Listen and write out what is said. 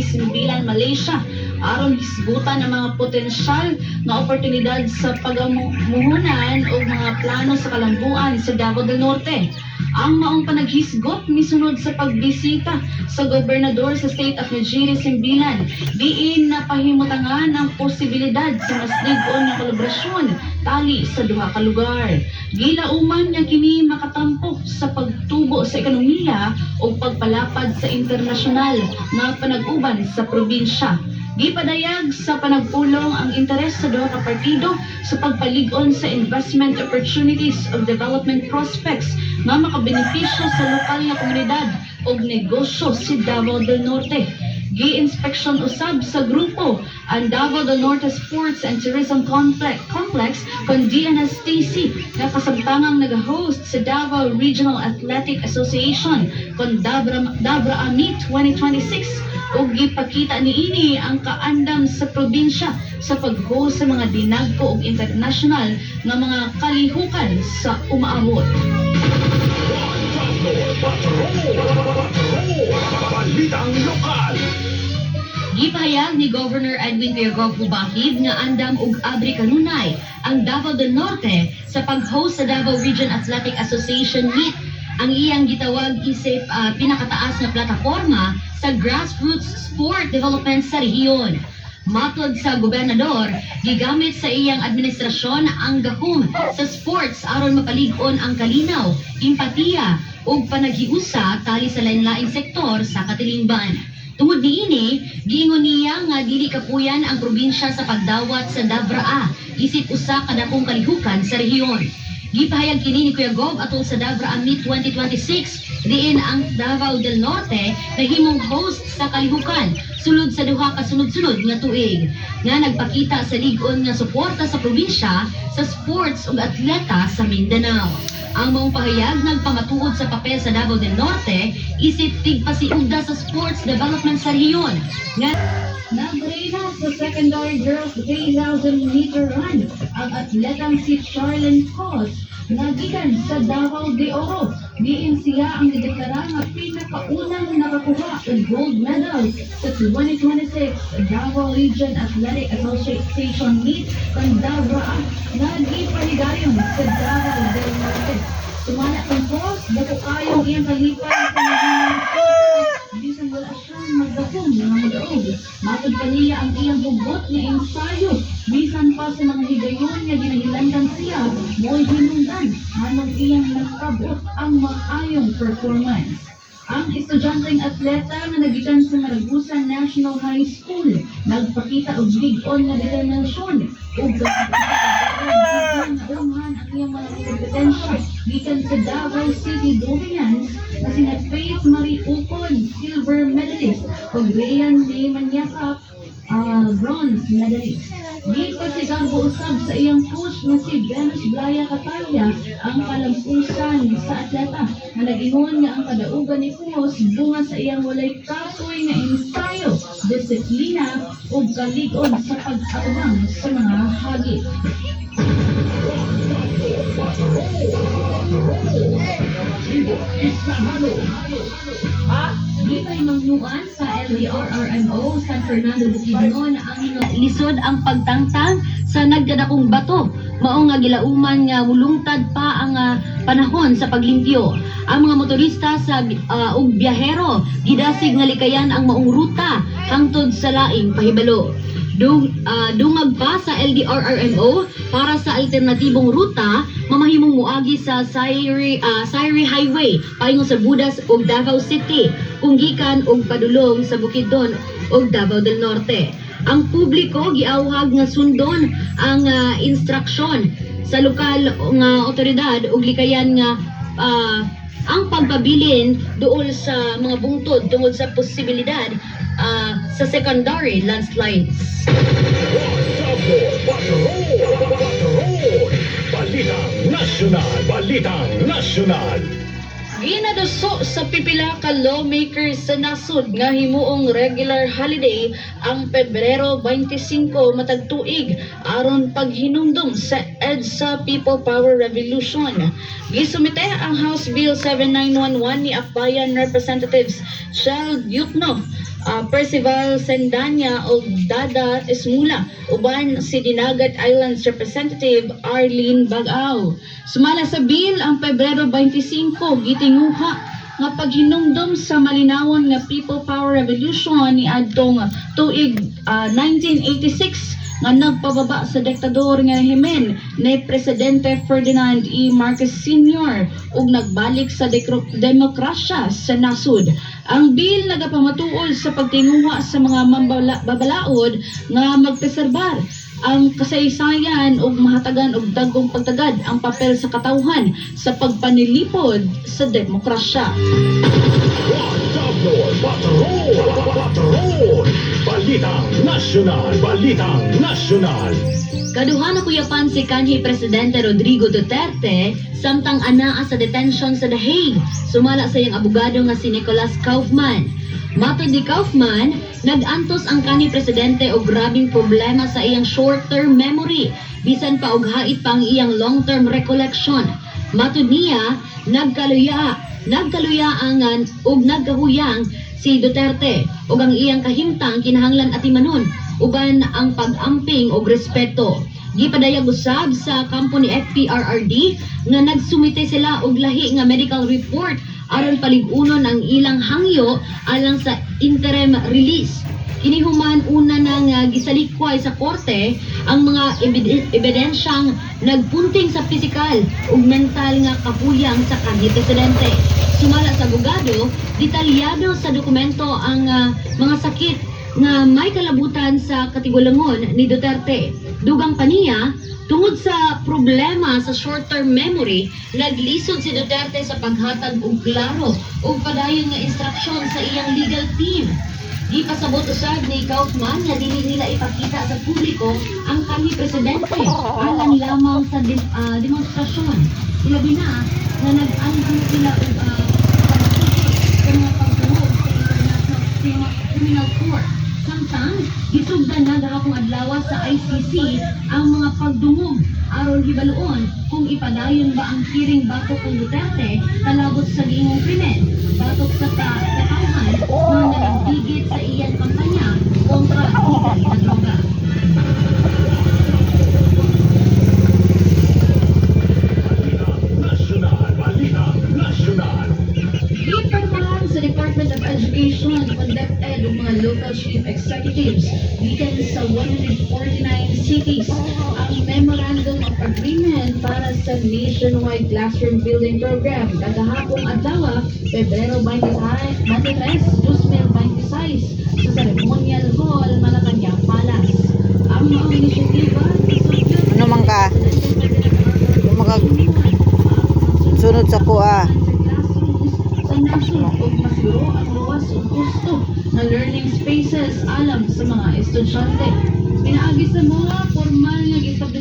Simbilan, Malaysia aron hisgutan ang mga potensyal na oportunidad sa pagamuhunan o mga plano sa kalambuan sa Davao del Norte. Ang maong panaghisgot misunod sa pagbisita sa gobernador sa State of Nigeria Simbilan, diin napahimutangan ang posibilidad sa mas lig-on na kolaborasyon tali sa duha ka lugar. Gilauman niya kini makatampo sa pagtubo sa ekonomiya o pagpalapad sa internasyonal na panag-uban sa probinsya. Gipadayag sa panagpulong ang interes sa duha ka partido sa pagpalig-on sa investment opportunities of development prospects na makabenepisyo sa lokal na komunidad o negosyo si Davao del Norte. Gi-inspeksyon usab sa grupo ang Davao del Norte Sports and Tourism Complex kon DNSTC na kasamtangang nag-host sa Davao Regional Athletic Association kon Dabra Amit 2026 ug gipakita niini ang kaandam sa probinsya sa pag-host sa mga dinagko ug international nga mga kalihukan sa umaabot. Balitang lokal. Gipahayag ni Governor Edwin Villagoc Ubahid nga andam ug abri kanunay ang Davao del Norte sa pag-host sa Davao Region Athletic Association Meet. Ang iyang gitawag isip pinakataas na plataporma sa grassroots sport development sa rehiyon. Matod sa gobernador, gigamit sa iyang administrasyon ang gahom sa sports aron mapalig-on ang kalinaw, empatiya ug panaghiusa tali sa lain-laing sektor sa katilingban. Tungod niini, giingon niya nga dili kapuyan ang probinsya sa pagdawat sa Dabraa isip usa ka dakong kalihukan sa rehiyon. Gipahayag kini ni Kuya Gob atol sa Dabra Amit 2026 diin ang Davao del Norte na himong host sa kalihukan sulod sa duha ka sunod-sunod nga tuig nga nagpakita sa lig-on nga suporta sa probinsya sa sports ug atleta sa Mindanao. Ang maong pahayag nagpamatuod sa papel sa Davao del Norte isip tigpasiugda sa sports development sa rehiyon nga Nagrena sa secondary girls 3,000 meter run ang atletang si Charlene Cos na gikan sa Davao de Oro. Diin siya ang nideklara nga pinakaunang nakakuha og gold medal sa 2026 Davao Region Athletic Association Meet ng Davao na gipaligayon sa Davao del Norte. Sumala kang Cos, dako kayong iyang kalipan sa mga bisan wala siyang magdakong mga mag-aog. Matod kaniya ang iyang hugot na ensayo. Bisan pa sa mga higayon nga ginahilangan siya, mo'y hinungdan anong iyang nakabot ang maayong performance. Ang estudyanteng atleta na nagikan sa Maragusan National High School nagpakita og lig-on nga determinasyon ug ang iyang mga kompetensya gikan sa Davao City Dorians na sina Faith Marie Ucon, silver medalist, ug Ryan Lee Manyakap, bronze medalist. Dito si Gambo usab sa iyang coach na si Venus Blaya Catalia ang kalampusan sa atleta na nag-ingon nga ang kadaugan ni Cos bunga sa iyang walay kasoy nga ensayo, disiplina ug kalig-on sa pag-aabang sa mga hagit. Gipay mangnuan sa LDRRMO San Fernando Bukidnon ang lisod ang pagtangtang sa nagdadakong bato. Mao nga gilauman nga wulungtad pa ang panahon sa paglimpyo. Ang mga motorista sa ug biyahero gidasig nga likayan ang maong ruta hangtod sa laing pahibalo. Dungag pa sa LDRRMO para sa alternatibong ruta mamahimong muagi sa Sairi Highway paingon sa Budas ug Davao City kung gikan og padulong sa Bukidnon ug Davao del Norte. Ang publiko giawhag nga sundon ang instruksyon sa lokal nga otoridad ug likayan nga ang pagpabilin dool sa mga bungtod tungod sa posibilidad sa secondary landslides. Balitang nasyonal. Ginadaso sa pipila ka lawmakers sa nasod nga himuong regular holiday ang Pebrero 25 matag tuig aron paghinumdum sa EDSA People Power Revolution. Gisumite ang House Bill 7911 ni Akbayan Representatives Shell Yukno Percival Sendanya o Dada Esmula uban si Dinagat Islands Representative Arlene Bagao. Sumala sa bill ang Pebrero 25 gitinguha nga paghinumdum sa malinawon nga People Power Revolution ni adtong tuig 1986 nga nagpababa sa diktador nga rehimen ni Presidente Ferdinand E. Marcos Sr. ug nagbalik sa demokrasya sa nasud. Ang bill nagapamatuol sa pagtinguha sa mga babalaod nga magpreserbar ang kasaysayan ug mahatagan og dagkong pagtagad ang papel sa katawhan sa pagpanilipod sa demokrasya. Patrol! Balitang Nasyonal! Balitang Nasyonal! Kaduha na kuyapan si kanhi Presidente Rodrigo Duterte samtang anaa sa detention sa The Hague. Sumala sa iyang abogado nga si Nicholas Kaufman. Matod ni Kaufman, nag-antos ang kanhi Presidente og grabing problema sa iyang short-term memory, bisan pa og hait pa ang iyang long-term recollection. Matod niya, nagkaluyaangan ug nagkahuyang si Duterte ug ang iyang kahimtang kinahanglan atimanon uban ang pag-amping og respeto. Gipadayag usab sa kampo ni FPRRD nga nagsumite sila og lahi nga medical report aron palig-unon ang ilang hangyo alang sa interim release. Inihuman una nang gisalikway sa korte ang mga ebidensyang nagpunting sa pisikal ug mental nga kapuyang sa kanhi Presidente. Sumala sa abogado, detalyado sa dokumento ang mga sakit na may kalabutan sa katigulangon ni Duterte. Dugang pa niya, tungod sa problema sa short-term memory, naglisod si Duterte sa paghatag og klaro ug padayon nga instruksyon sa iyang legal team. Di pasabot usab ni Kaufman nga dili nila ipakita sa publiko ang kanhi Presidente alang lamang sa demonstrasyon. Ilabi na na nag-anhang sila og sa mga pagtuhog sa International Criminal Court. Samtang, gisugdan na gahapong adlaw sa ICC ang mga pagdungog aron hibaluon kung ipadayon ba ang hearing batok kung Duterte kalabot sa giingong krimen, batok sa katawhan nga nagdigit sa iyang kampanya kontra illegal na droga. Balitang Nasyonal! Ipormahan sa Department of Education o DepEd ng mga local chief executives gikan sa 149 cities ang Memorandum of Agreement para sa Nationwide Classroom Building Program kagahapong adlaw, Pebrero 23, 2026 sa Ceremonial Hall, Malacanang Palace. Ang mga inisyatiba Ano man ka? Sunod sa kuha. sa nasod o masuro ang luwas o gusto na learning spaces alam sa mga estudyante. Pinaagi sa mga formal nga